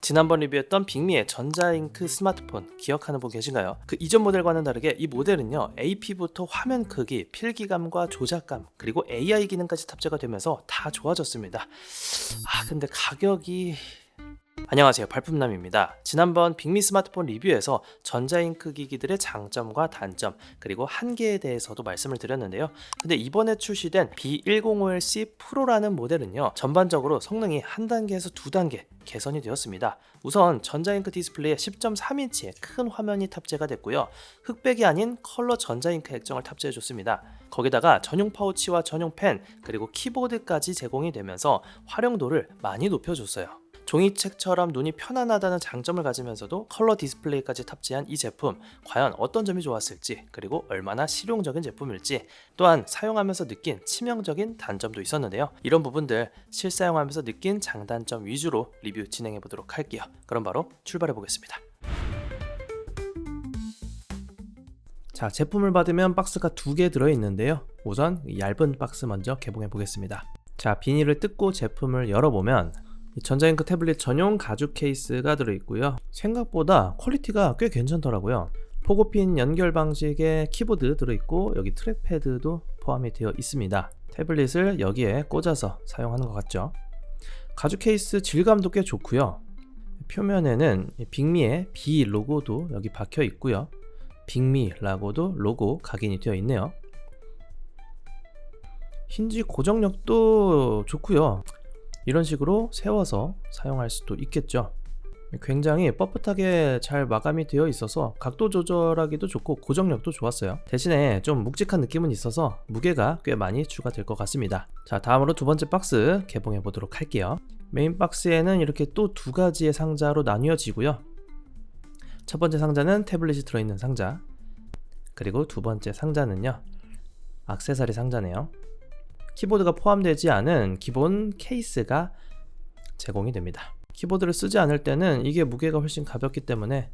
지난번 리뷰했던 빅미의 전자잉크 스마트폰 기억하는 분 계신가요? 그 이전 모델과는 다르게 이 모델은요, AP부터 화면 크기, 필기감과 조작감, 그리고 AI 기능까지 탑재가 되면서 다 좋아졌습니다. 근데 가격이... 안녕하세요, 발품남입니다. 지난번 빅미 스마트폰 리뷰에서 전자잉크 기기들의 장점과 단점, 그리고 한계에 대해서도 말씀을 드렸는데요. 근데 이번에 출시된 B105LC 프로라는 모델은요, 전반적으로 성능이 한 단계에서 두 단계 개선이 되었습니다. 우선 전자잉크 디스플레이에 10.3인치의 큰 화면이 탑재가 됐고요. 흑백이 아닌 컬러 전자잉크 액정을 탑재해 줬습니다. 거기다가 전용 파우치와 전용 펜, 그리고 키보드까지 제공이 되면서 활용도를 많이 높여줬어요. 종이책처럼 눈이 편안하다는 장점을 가지면서도 컬러 디스플레이까지 탑재한 이 제품, 과연 어떤 점이 좋았을지, 그리고 얼마나 실용적인 제품일지, 또한 사용하면서 느낀 치명적인 단점도 있었는데요. 이런 부분들 실사용하면서 느낀 장단점 위주로 리뷰 진행해 보도록 할게요. 그럼 바로 출발해 보겠습니다. 자, 제품을 받으면 박스가 2개 들어있는데요. 우선 얇은 박스 먼저 개봉해 보겠습니다. 자, 비닐을 뜯고 제품을 열어보면 전자잉크 태블릿 전용 가죽 케이스가 들어있고요. 생각보다 퀄리티가 꽤 괜찮더라고요. 포고핀 연결 방식의 키보드 들어있고, 여기 트랙패드도 포함이 되어 있습니다. 태블릿을 여기에 꽂아서 사용하는 것 같죠. 가죽 케이스 질감도 꽤 좋고요. 표면에는 빅미의 B 로고도 여기 박혀 있고요. 빅미라고도 로고 각인이 되어 있네요. 힌지 고정력도 좋고요. 이런 식으로 세워서 사용할 수도 있겠죠. 굉장히 뻣뻣하게 잘 마감이 되어 있어서 각도 조절하기도 좋고 고정력도 좋았어요. 대신에 좀 묵직한 느낌은 있어서 무게가 꽤 많이 추가될 것 같습니다. 자, 다음으로 두 번째 박스 개봉해 보도록 할게요. 메인 박스에는 이렇게 또 두 가지의 상자로 나뉘어지고요. 첫 번째 상자는 태블릿이 들어있는 상자, 그리고 두 번째 상자는요, 액세서리 상자네요. 키보드가 포함되지 않은 기본 케이스가 제공이 됩니다. 키보드를 쓰지 않을 때는 이게 무게가 훨씬 가볍기 때문에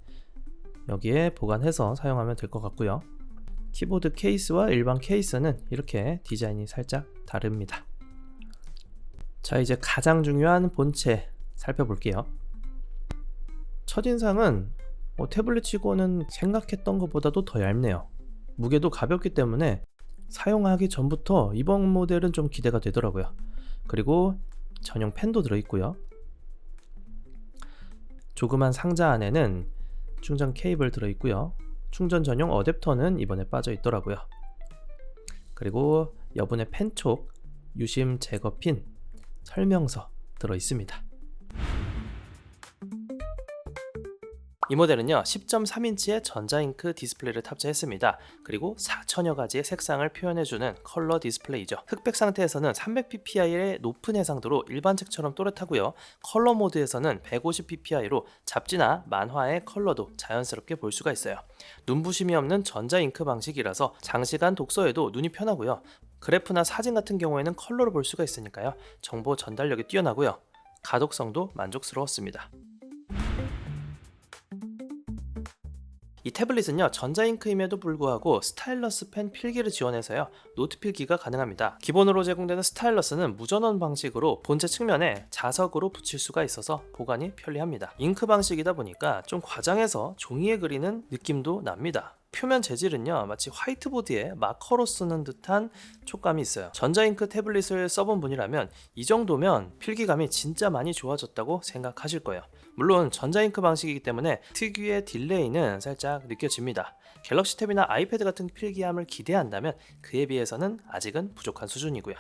여기에 보관해서 사용하면 될 것 같고요. 키보드 케이스와 일반 케이스는 이렇게 디자인이 살짝 다릅니다. 자, 이제 가장 중요한 본체 살펴볼게요. 첫인상은 태블릿치고는 생각했던 것보다도 더 얇네요. 무게도 가볍기 때문에 사용하기 전부터 이번 모델은 좀 기대가 되더라고요. 그리고 전용 펜도 들어있고요. 조그만 상자 안에는 충전 케이블 들어있고요. 충전 전용 어댑터는 이번에 빠져 있더라고요. 그리고 여분의 펜촉, 유심 제거 핀, 설명서 들어있습니다. 이 모델은요, 10.3인치의 전자잉크 디스플레이를 탑재했습니다. 그리고 4000여 가지의 색상을 표현해주는 컬러 디스플레이죠. 흑백 상태에서는 300ppi의 높은 해상도로 일반 책처럼 또렷하고요. 컬러 모드에서는 150ppi로 잡지나 만화의 컬러도 자연스럽게 볼 수가 있어요. 눈부심이 없는 전자잉크 방식이라서 장시간 독서에도 눈이 편하고요. 그래프나 사진 같은 경우에는 컬러로 볼 수가 있으니까요. 정보 전달력이 뛰어나고요. 가독성도 만족스러웠습니다. 이 태블릿은요, 전자잉크임에도 불구하고 스타일러스 펜 필기를 지원해서요, 노트 필기가 가능합니다. 기본으로 제공되는 스타일러스는 무전원 방식으로 본체 측면에 자석으로 붙일 수가 있어서 보관이 편리합니다. 잉크 방식이다 보니까 좀 과장해서 종이에 그리는 느낌도 납니다. 표면 재질은요, 마치 화이트보드에 마커로 쓰는 듯한 촉감이 있어요. 전자잉크 태블릿을 써본 분이라면 이 정도면 필기감이 진짜 많이 좋아졌다고 생각하실 거예요. 물론 전자잉크 방식이기 때문에 특유의 딜레이는 살짝 느껴집니다. 갤럭시 탭이나 아이패드 같은 필기함을 기대한다면 그에 비해서는 아직은 부족한 수준이고요.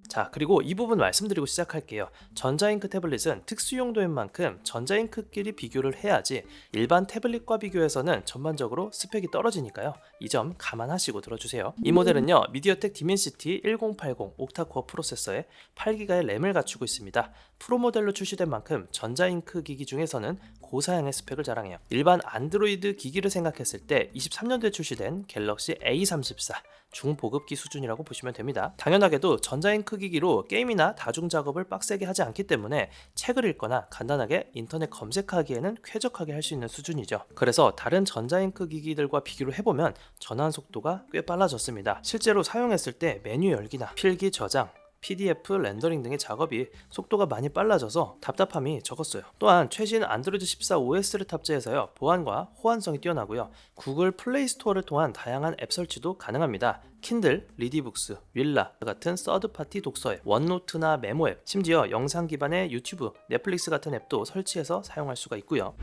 자, 그리고 이 부분 말씀드리고 시작할게요. 전자잉크 태블릿은 특수 용도인 만큼 전자잉크끼리 비교를 해야지 일반 태블릿과 비교해서는 전반적으로 스펙이 떨어지니까요. 이 점 감안하시고 들어주세요. 이 모델은요, 미디어텍 디멘시티 1080 옥타코어 프로세서에 8GB의 램을 갖추고 있습니다. 프로 모델로 출시된 만큼 전자잉크 기기 중에서는 고사양의 스펙을 자랑해요. 일반 안드로이드 기기를 생각했을 때 23년도에 출시된 갤럭시 A34 중보급기 수준이라고 보시면 됩니다. 당연하게도 전자잉크 기기로 게임이나 다중작업을 빡세게 하지 않기 때문에 책을 읽거나 간단하게 인터넷 검색하기에는 쾌적하게 할 수 있는 수준이죠. 그래서 다른 전자잉크 기기들과 비교를 해보면 전환 속도가 꽤 빨라졌습니다. 실제로 사용했을 때 메뉴 열기나 필기 저장, PDF, 렌더링 등의 작업이 속도가 많이 빨라져서 답답함이 적었어요. 또한 최신 안드로이드 14 OS를 탑재해서요, 보안과 호환성이 뛰어나고요, 구글 플레이 스토어를 통한 다양한 앱 설치도 가능합니다. 킨들, 리디북스, 윌라 같은 서드파티 독서 앱, 원노트나 메모 앱, 심지어 영상 기반의 유튜브, 넷플릭스 같은 앱도 설치해서 사용할 수가 있고요.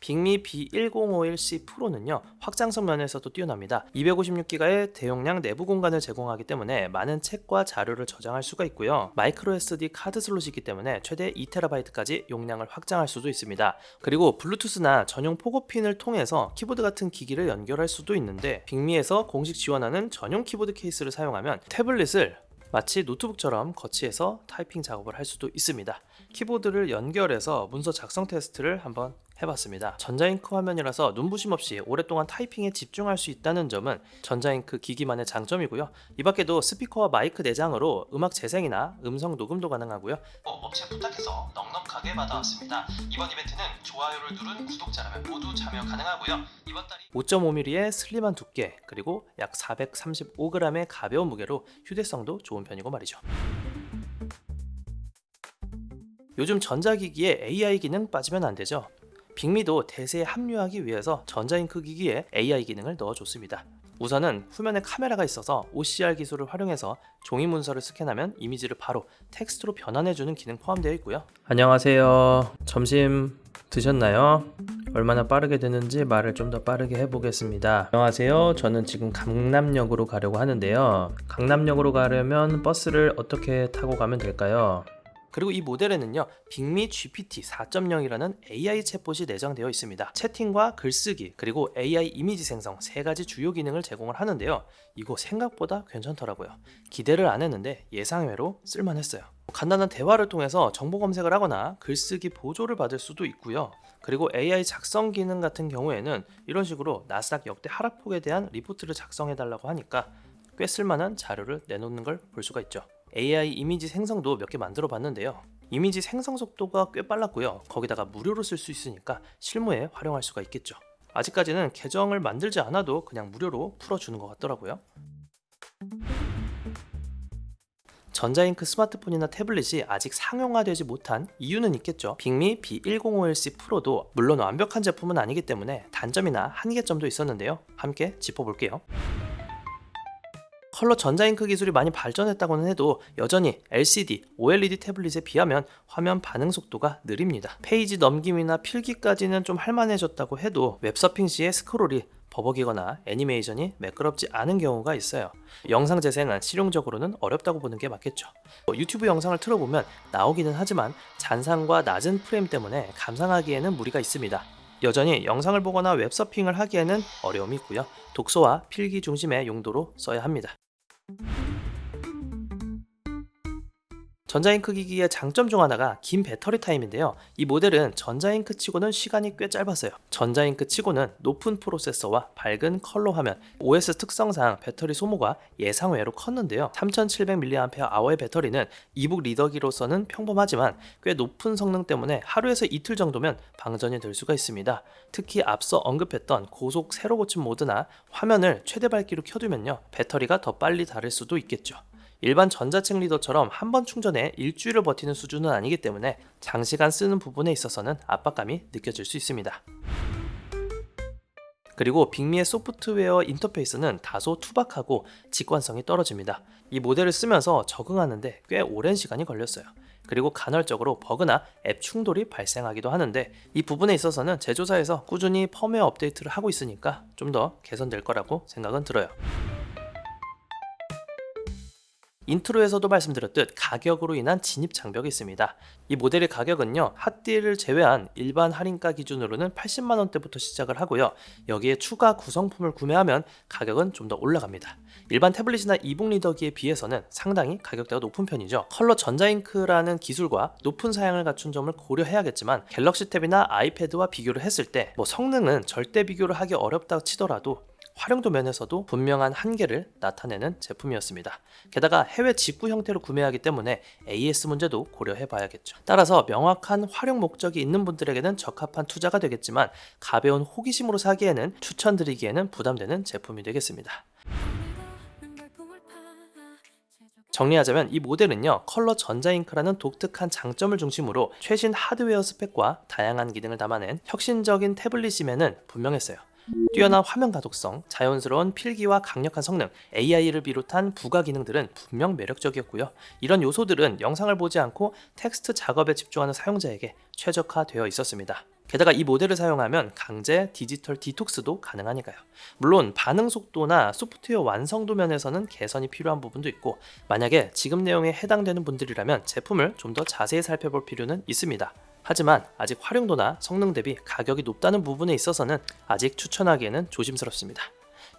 빅미 B1051C 프로는요, 확장성 면에서도 뛰어납니다. 256GB의 대용량 내부 공간을 제공하기 때문에 많은 책과 자료를 저장할 수가 있고요. 마이크로 SD 카드 슬롯이기 때문에 최대 2TB까지 용량을 확장할 수도 있습니다. 그리고 블루투스나 전용 포고핀을 통해서 키보드 같은 기기를 연결할 수도 있는데, 빅미에서 공식 지원하는 전용 키보드 케이스를 사용하면 태블릿을 마치 노트북처럼 거치해서 타이핑 작업을 할 수도 있습니다. 키보드를 연결해서 문서 작성 테스트를 한번 해봤습니다. 전자잉크 화면이라서 눈부심 없이 오랫동안 타이핑에 집중할 수 있다는 점은 전자잉크 기기만의 장점이고요. 이 밖에도 스피커와 마이크 내장으로 음악 재생이나 음성 녹음도 가능하고요. 업체 부탁해서 넉넉하게 받아왔습니다. 이번 이벤트는 좋아요를 누른 구독자라면 모두 참여 가능하고요. 이번 달이 5.5mm의 슬림한 두께, 그리고 약 435g의 가벼운 무게로 휴대성도 좋은 편이고 말이죠. 요즘 전자기기에 AI 기능 빠지면 안 되죠. 빅미도 대세에 합류하기 위해서 전자잉크 기기에 AI 기능을 넣어줬습니다. 우선은 후면에 카메라가 있어서 OCR 기술을 활용해서 종이 문서를 스캔하면 이미지를 바로 텍스트로 변환해주는 기능 포함되어 있고요. 안녕하세요. 점심 드셨나요? 얼마나 빠르게 되는지 말을 좀 더 빠르게 해보겠습니다. 안녕하세요. 저는 지금 강남역으로 가려고 하는데요. 강남역으로 가려면 버스를 어떻게 타고 가면 될까요? 그리고 이 모델에는요, 빅미 GPT 4.0이라는 AI 챗봇이 내장되어 있습니다. 채팅과 글쓰기, 그리고 AI 이미지 생성 3가지 주요 기능을 제공을 하는데요, 이거 생각보다 괜찮더라고요. 기대를 안 했는데 예상외로 쓸만했어요. 간단한 대화를 통해서 정보 검색을 하거나 글쓰기 보조를 받을 수도 있고요. 그리고 AI 작성 기능 같은 경우에는 이런 식으로 나스닥 역대 하락폭에 대한 리포트를 작성해달라고 하니까 꽤 쓸만한 자료를 내놓는 걸 볼 수가 있죠. AI 이미지 생성도 몇 개 만들어 봤는데요, 이미지 생성 속도가 꽤 빨랐고요. 거기다가 무료로 쓸 수 있으니까 실무에 활용할 수가 있겠죠. 아직까지는 계정을 만들지 않아도 그냥 무료로 풀어주는 것 같더라고요. 전자잉크 스마트폰이나 태블릿이 아직 상용화되지 못한 이유는 있겠죠. 빅미 B1051C 프로도 물론 완벽한 제품은 아니기 때문에 단점이나 한계점도 있었는데요, 함께 짚어볼게요. 컬러 전자잉크 기술이 많이 발전했다고는 해도 여전히 LCD, OLED 태블릿에 비하면 화면 반응 속도가 느립니다. 페이지 넘김이나 필기까지는 좀 할만해졌다고 해도 웹서핑 시에 스크롤이 버벅이거나 애니메이션이 매끄럽지 않은 경우가 있어요. 영상 재생은 실용적으로는 어렵다고 보는 게 맞겠죠. 유튜브 영상을 틀어보면 나오기는 하지만 잔상과 낮은 프레임 때문에 감상하기에는 무리가 있습니다. 여전히 영상을 보거나 웹서핑을 하기에는 어려움이 있고요. 독서와 필기 중심의 용도로 써야 합니다. 전자잉크 기기의 장점 중 하나가 긴 배터리 타임인데요, 이 모델은 전자잉크 치고는 시간이 꽤 짧았어요. 전자잉크 치고는 높은 프로세서와 밝은 컬러 화면, OS 특성상 배터리 소모가 예상외로 컸는데요, 3700mAh의 배터리는 이북 리더기로서는 평범하지만 꽤 높은 성능 때문에 하루에서 이틀 정도면 방전이 될 수가 있습니다. 특히 앞서 언급했던 고속 세로 고침 모드나 화면을 최대 밝기로 켜두면요, 배터리가 더 빨리 닳을 수도 있겠죠. 일반 전자책 리더처럼 한 번 충전에 일주일을 버티는 수준은 아니기 때문에 장시간 쓰는 부분에 있어서는 압박감이 느껴질 수 있습니다. 그리고 빅미의 소프트웨어 인터페이스는 다소 투박하고 직관성이 떨어집니다. 이 모델을 쓰면서 적응하는데 꽤 오랜 시간이 걸렸어요. 그리고 간헐적으로 버그나 앱 충돌이 발생하기도 하는데, 이 부분에 있어서는 제조사에서 꾸준히 펌웨어 업데이트를 하고 있으니까 좀 더 개선될 거라고 생각은 들어요. 인트로에서도 말씀드렸듯 가격으로 인한 진입 장벽이 있습니다. 이 모델의 가격은요, 핫딜을 제외한 일반 할인가 기준으로는 80만원대부터 시작을 하고요, 여기에 추가 구성품을 구매하면 가격은 좀 더 올라갑니다. 일반 태블릿이나 이북 리더기에 비해서는 상당히 가격대가 높은 편이죠. 컬러 전자잉크라는 기술과 높은 사양을 갖춘 점을 고려해야겠지만, 갤럭시 탭이나 아이패드와 비교를 했을 때 성능은 절대 비교를 하기 어렵다고 치더라도 활용도 면에서도 분명한 한계를 나타내는 제품이었습니다. 게다가 해외 직구 형태로 구매하기 때문에 AS 문제도 고려해 봐야겠죠. 따라서 명확한 활용 목적이 있는 분들에게는 적합한 투자가 되겠지만, 가벼운 호기심으로 사기에는 추천드리기에는 부담되는 제품이 되겠습니다. 정리하자면 이 모델은요, 컬러 전자잉크라는 독특한 장점을 중심으로 최신 하드웨어 스펙과 다양한 기능을 담아낸 혁신적인 태블릿임에는 분명했어요. 뛰어난 화면 가독성, 자연스러운 필기와 강력한 성능, AI를 비롯한 부가 기능들은 분명 매력적이었고요. 이런 요소들은 영상을 보지 않고 텍스트 작업에 집중하는 사용자에게 최적화되어 있었습니다. 게다가 이 모델을 사용하면 강제 디지털 디톡스도 가능하니까요. 물론 반응 속도나 소프트웨어 완성도 면에서는 개선이 필요한 부분도 있고, 만약에 지금 내용에 해당되는 분들이라면 제품을 좀 더 자세히 살펴볼 필요는 있습니다. 하지만 아직 활용도나 성능 대비 가격이 높다는 부분에 있어서는 아직 추천하기에는 조심스럽습니다.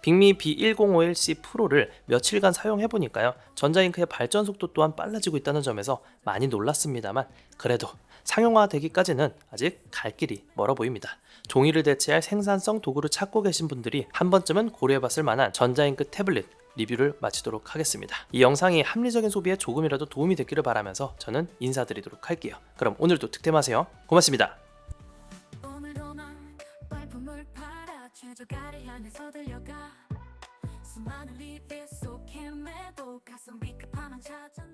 빅미 B1051C 프로를 며칠간 사용해보니까요, 전자잉크의 발전 속도 또한 빨라지고 있다는 점에서 많이 놀랐습니다만, 그래도 상용화되기까지는 아직 갈 길이 멀어 보입니다. 종이를 대체할 생산성 도구를 찾고 계신 분들이 한 번쯤은 고려해봤을 만한 전자잉크 태블릿 리뷰를 마치도록 하겠습니다. 이 영상이 합리적인 소비에 조금이라도 도움이 됐기를 바라면서 저는 인사드리도록 할게요. 그럼 오늘도 득템하세요. 고맙습니다. 오늘도 난 발품을 팔아 최저가를 향해서 들려가 수많은 리뷰 속 헤매도 가성비 끝판왕 찾았네.